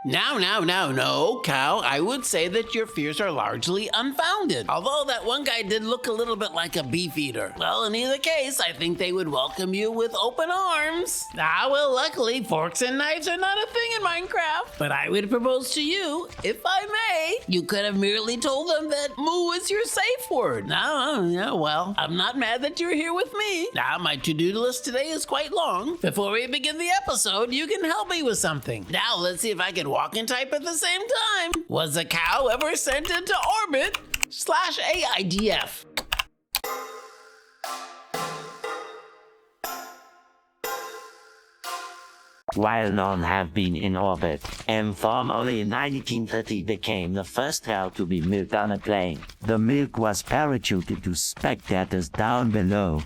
No, Cow. I would say that your fears are largely unfounded. Although that one guy did look a little bit like a beef eater. Well, in either case, I think they would welcome you with open arms. Well, luckily, forks and knives are not a thing in Minecraft. But I would propose to you, if I may, you could have merely told them that moo is your safe word. Well, I'm not mad that you're here with me. My to-do list today is quite long. Before we begin the episode, you can help me with something. Now, let's see if I can walk and type at the same time. Was a cow ever sent into orbit? /AIDF. While none have been in orbit, and formally in 1930 became the first cow to be milked on a plane. The milk was parachuted to spectators down below.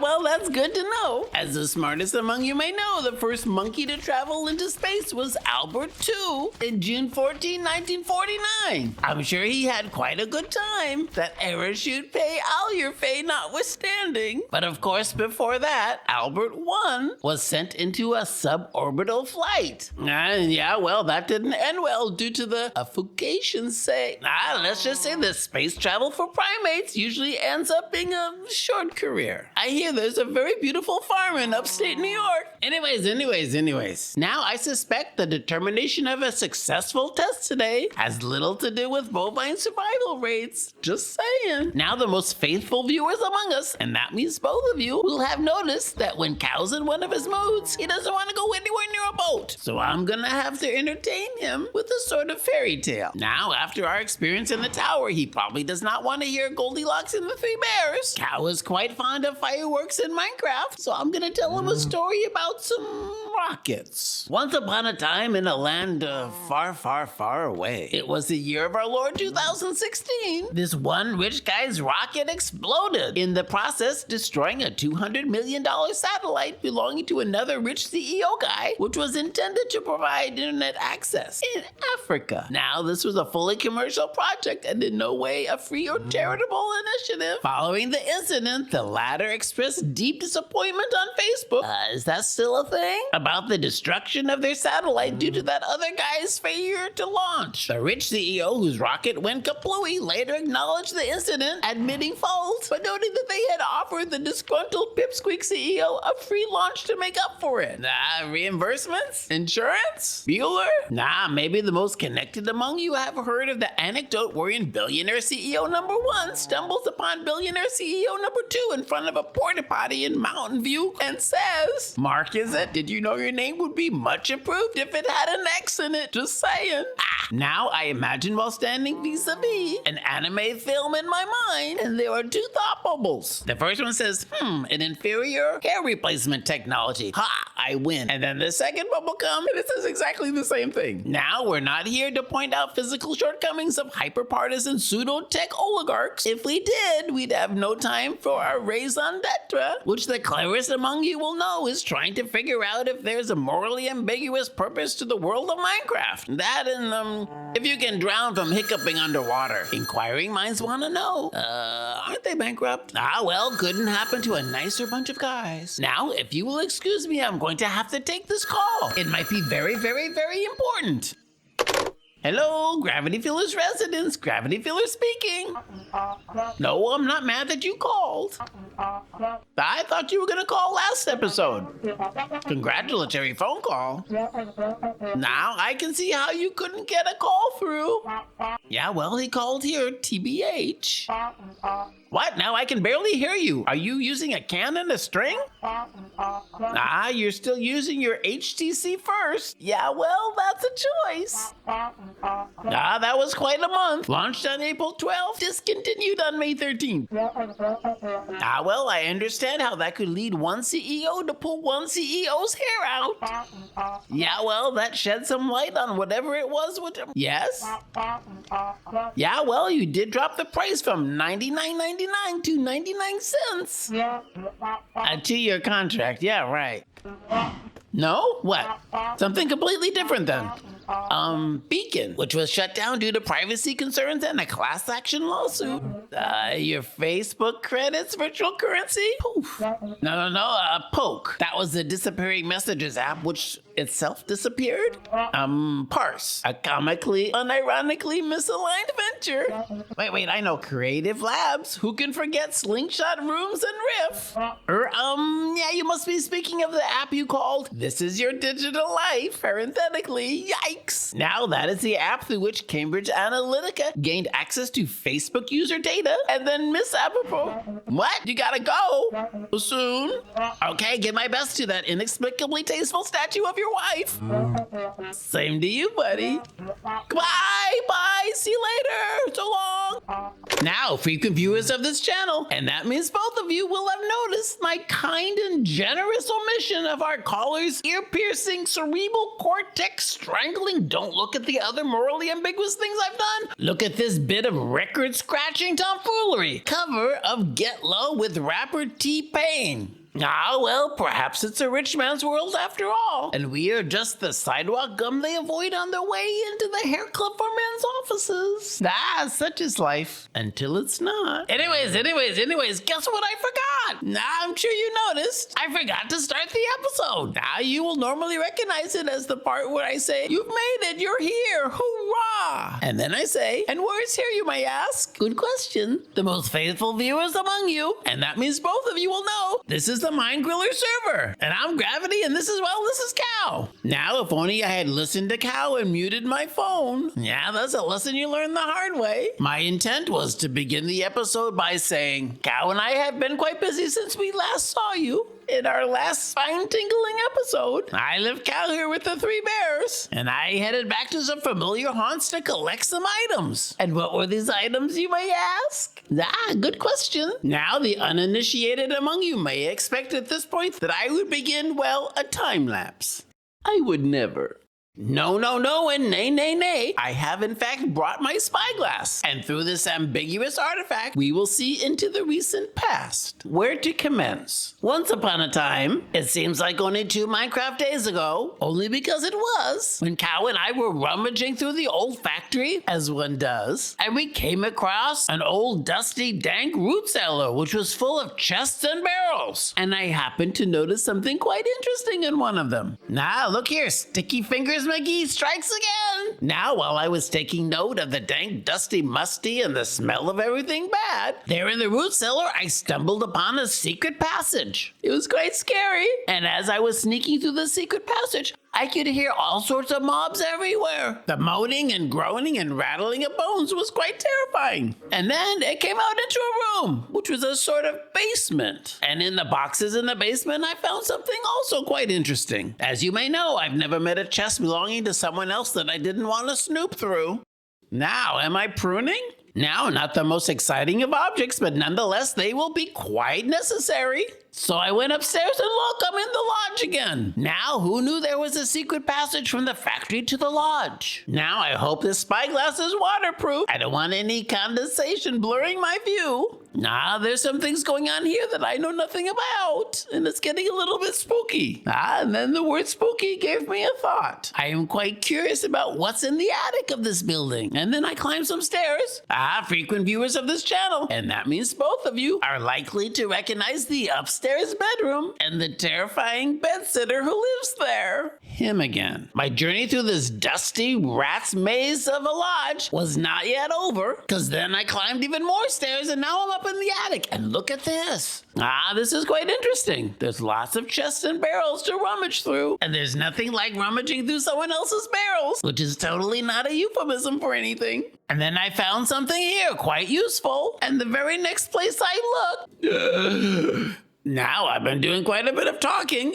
Well, that's good to know. As the smartest among you may know, the first monkey to travel into space was Albert II in June 14, 1949. I'm sure he had quite a good time, that parachute pay Alurfay notwithstanding. But of course, before that, Albert I was sent into a suborbital flight. Well, that didn't end well due to the fuggations say. Let's just say that space travel for primates usually ends up being a short career. I hear there's a very beautiful farm in upstate New York. Anyways. Now I suspect the determination of a successful test today has little to do with bovine survival rates. Just saying. Now the most faithful viewers among us, and that means both of you, will have noticed that when Cow's in one of his moods, he doesn't want to go anywhere near a boat. So I'm gonna have to entertain him with a sort of fairy tale. Now, after our experience in the tower, he probably does not want to hear Goldilocks and the Three Bears. Cow is quite fond of fireworks in Minecraft, so I'm gonna tell him a story about some rockets. Once upon a time in a land far away, it was the year of our Lord 2016. This one rich guy's rocket exploded, in the process destroying a $200 million satellite belonging to another rich CEO guy, which was intended to provide internet access in Africa. Now, this was a fully commercial project and in no way a free or charitable initiative. Following the incident, the latter expressed deep disappointment on Facebook. Is that still a thing? About the destruction of their satellite due to that other guy's failure to launch. The rich CEO, whose rocket went kaplooey, later acknowledged the incident, admitting fault, but noting that they had offered the disgruntled pipsqueak CEO a free launch to make up for it. Reimbursements? Insurance? Bueller? Maybe the most connected among you have heard of the anecdote wherein billionaire CEO number 1 stumbles upon billionaire CEO number 2 in front of a porta potty in Mountain View and says, "Mark, is it? Did you know your name would be much improved if it had an X in it? Just saying." Now I imagine while standing vis-a-vis an anime film in my mind, and there are two thought bubbles. The first one says, an inferior hair replacement technology. I win. And then the second bubble comes, and it says exactly the same thing. Now, we're not here to point out physical shortcomings of hyper-partisan pseudo-tech oligarchs. If we did, we'd have no time for our raison d'etre, which the cleverest among you will know is trying to figure out if there's a morally ambiguous purpose to the world of Minecraft. That and, if you can drown from hiccuping underwater. Inquiring minds want to know, aren't they bankrupt? Well, couldn't happen to a nicer bunch of guys. Now, if you will excuse me, I'm going to have to take this call. It might be very important. Hello, GravityFiller's residence. GravityFiller speaking. No, I'm not mad that you called. I thought you were gonna call last episode. Congratulatory phone call. Now I can see how you couldn't get a call through. Yeah, well, he called here, TBH. What? Now I can barely hear you. Are you using a can and a string? You're still using your HTC first. Yeah, well, that's a choice. That was quite a month. Launched on April 12th, discontinued on May 13th. Well, I understand how that could lead one CEO to pull one CEO's hair out. Yeah, well, that shed some light on whatever it was with him. Yes? Yeah, well, you did drop the price from $99.99 to 99 cents. A 2-year contract, yeah, right. No? What? Something completely different then. Beacon, which was shut down due to privacy concerns and a class action lawsuit. Your Facebook credits virtual currency? Poof. No, Poke. That was the disappearing messages app, which itself disappeared? Parse. A comically, unironically misaligned venture. Wait, I know. Creative Labs. Who can forget Slingshot Rooms and Riff? Yeah, you must be speaking of the app you called This Is Your Digital Life, parenthetically. Yikes. Now that is the app through which Cambridge Analytica gained access to Facebook user data and then misapropos. What? You gotta go? Soon? Okay, give my best to that inexplicably tasteful statue of your wife. Same to you, buddy. Goodbye, bye, see you later, so long. Now, frequent viewers of this channel, and that means both of you will have noticed my kind and generous omission of our caller's ear-piercing, cerebral cortex strangling, don't look at the other morally ambiguous things I've done. Look at this bit of record-scratching tomfoolery. Cover of Get Low with rapper T-Pain. Ah, well, perhaps it's a rich man's world after all, and we are just the sidewalk gum they avoid on their way into the hair club for men's offices. Ah, such is life, until it's not. Anyways, guess what I forgot? Nah, I'm sure you noticed. I forgot to start the episode. Now you will normally recognize it as the part where I say, you've made it, you're here, hoorah! And then I say, and where's here, you may ask? Good question. The most faithful viewers among you, and that means both of you will know, this is the MindGriller Server, and I'm Gravity, and this is Cow. Now, if only I had listened to Cow and muted my phone. Yeah, that's a lesson you learn the hard way. My intent was to begin the episode by saying, Cow and I have been quite busy since we last saw you. In our last spine-tingling episode, I left Cow here with the 3 bears, and I headed back to some familiar haunts to collect some items. And what were these items, you may ask? Ah, good question. Now, the uninitiated among you may expect at this point that I would begin, well, a time lapse. I would never. No, and nay. I have in fact brought my spyglass, and through this ambiguous artifact, we will see into the recent past. Where to commence? Once upon a time, it seems like only 2 Minecraft days ago, only because it was, when Cow and I were rummaging through the old factory, as one does, and we came across an old dusty dank root cellar, which was full of chests and barrels, and I happened to notice something quite interesting in one of them. Now, look here, Sticky Fingers McGee strikes again. Now, while I was taking note of the dank, dusty, musty, and the smell of everything bad, there in the root cellar, I stumbled upon a secret passage. It was quite scary, and as I was sneaking through the secret passage, I could hear all sorts of mobs everywhere. The moaning and groaning and rattling of bones was quite terrifying. And then it came out into a room, which was a sort of basement. And in the boxes in the basement, I found something also quite interesting. As you may know, I've never met a chest belonging to someone else that I didn't want to snoop through. Now, am I pruning? Now, not the most exciting of objects, but nonetheless, they will be quite necessary. So I went upstairs and look, I'm in the lodge again. Now, who knew there was a secret passage from the factory to the lodge? Now, I hope this spyglass is waterproof. I don't want any condensation blurring my view. Nah, there's some things going on here that I know nothing about, and it's getting a little bit spooky. And then the word spooky gave me a thought. I am quite curious about what's in the attic of this building, and then I climbed some stairs. Frequent viewers of this channel, and that means both of you are likely to recognize the upstairs bedroom and the terrifying bedsitter who lives there. Him again. My journey through this dusty rat's maze of a lodge was not yet over, because then I climbed even more stairs, and now I'm up in the attic, and look at this. This is quite interesting. There's lots of chests and barrels to rummage through, and there's nothing like rummaging through someone else's barrels, which is totally not a euphemism for anything. And then I found something here quite useful, and the very next place I looked... Now I've been doing quite a bit of talking.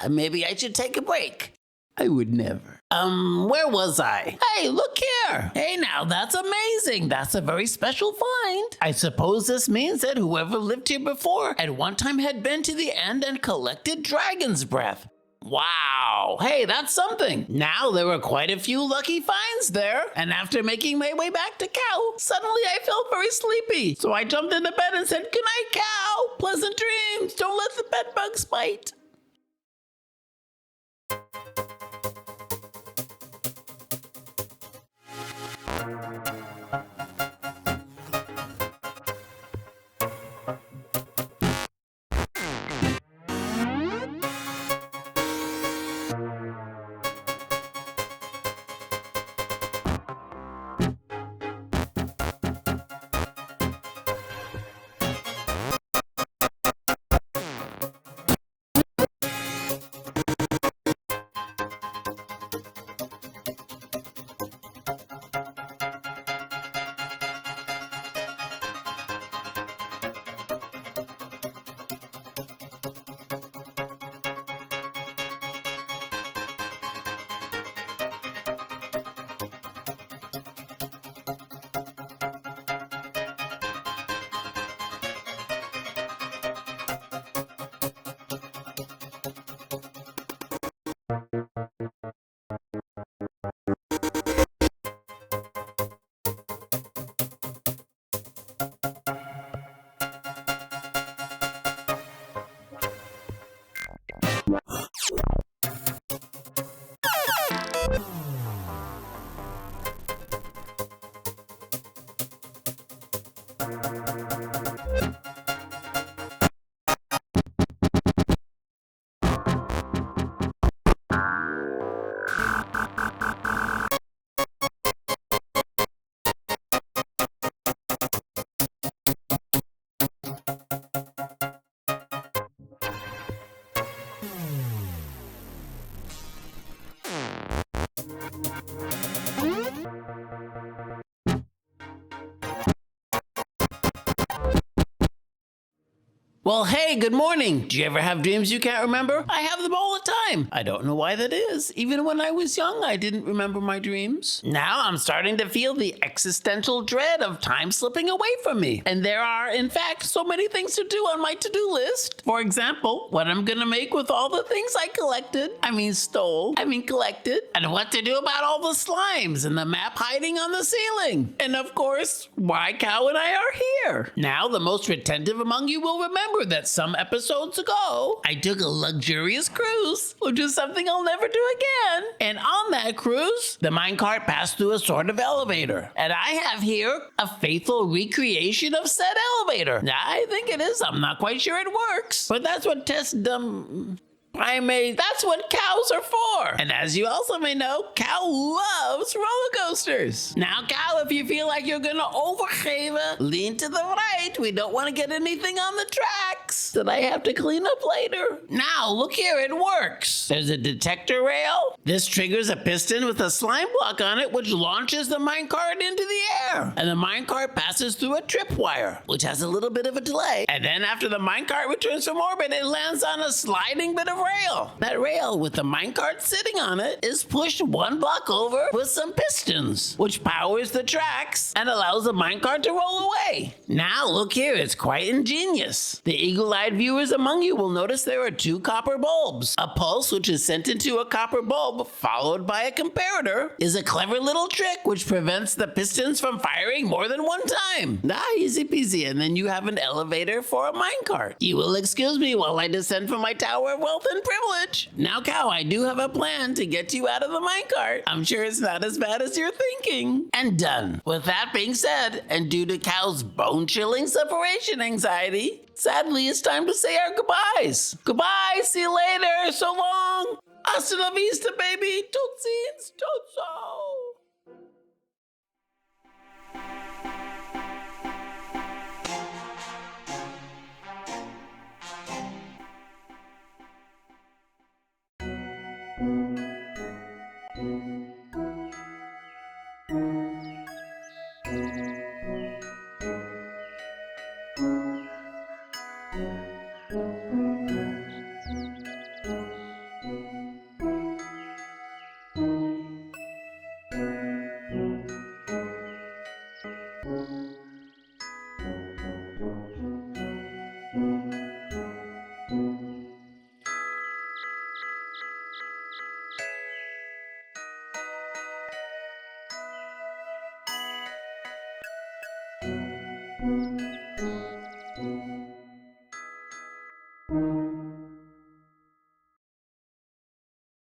Maybe I should take a break. I would never. Where was I? Hey, look here. Hey, now that's amazing. That's a very special find. I suppose this means that whoever lived here before at one time had been to the end and collected dragon's breath. Wow. Hey, that's something. Now there were quite a few lucky finds there. And after making my way back to Cow, suddenly I felt very sleepy. So I jumped into bed and said, "Good night, Cow. Pleasant dreams. Don't let the bed bugs bite." Well, hey, good morning. Do you ever have dreams you can't remember? I have them all the time. I don't know why that is. Even when I was young, I didn't remember my dreams. Now I'm starting to feel the existential dread of time slipping away from me. And there are, in fact, so many things to do on my to-do list. For example, what I'm gonna make with all the things I collected. Collected. And what to do about all the slimes and the map hiding on the ceiling. And of course, why Cow and I are here. Now, the most retentive among you will remember that some episodes ago, I took a luxurious cruise, which is something I'll never do again. And on that cruise, the minecart passed through a sort of elevator. And I have here a faithful recreation of said elevator. Now, I think it is. I'm not quite sure it works. But that's what that's what cows are for. And as you also may know, Cow loves roller coasters. Now, Cow, if you feel like you're gonna overgeven, lean to the right. We don't want to get anything on the tracks that I have to clean up later. Now, look here, it works. There's a detector rail. This triggers a piston with a slime block on it, which launches the minecart into the air. And the minecart passes through a tripwire, which has a little bit of a delay. And then after the minecart returns from orbit, it lands on a sliding bit of rail. That rail with the minecart sitting on it is pushed one block over with some pistons, which powers the tracks and allows the minecart to roll away. Now look here, it's quite ingenious. The eagle-eyed viewers among you will notice there are two copper bulbs. A pulse, which is sent into a copper bulb, followed by a comparator, is a clever little trick which prevents the pistons from firing more than one time. Easy peasy, and then you have an elevator for a minecart. You will excuse me while I descend from my tower of wealth and privilege. Now, Cow, I do have a plan to get you out of the minecart. I'm sure it's not as bad as you're thinking. And done. With that being said, and due to Cow's bone-chilling separation anxiety, sadly, it's time to say our goodbyes. Goodbye, see you later, so long. Hasta la vista, baby. Tootsies, tootso.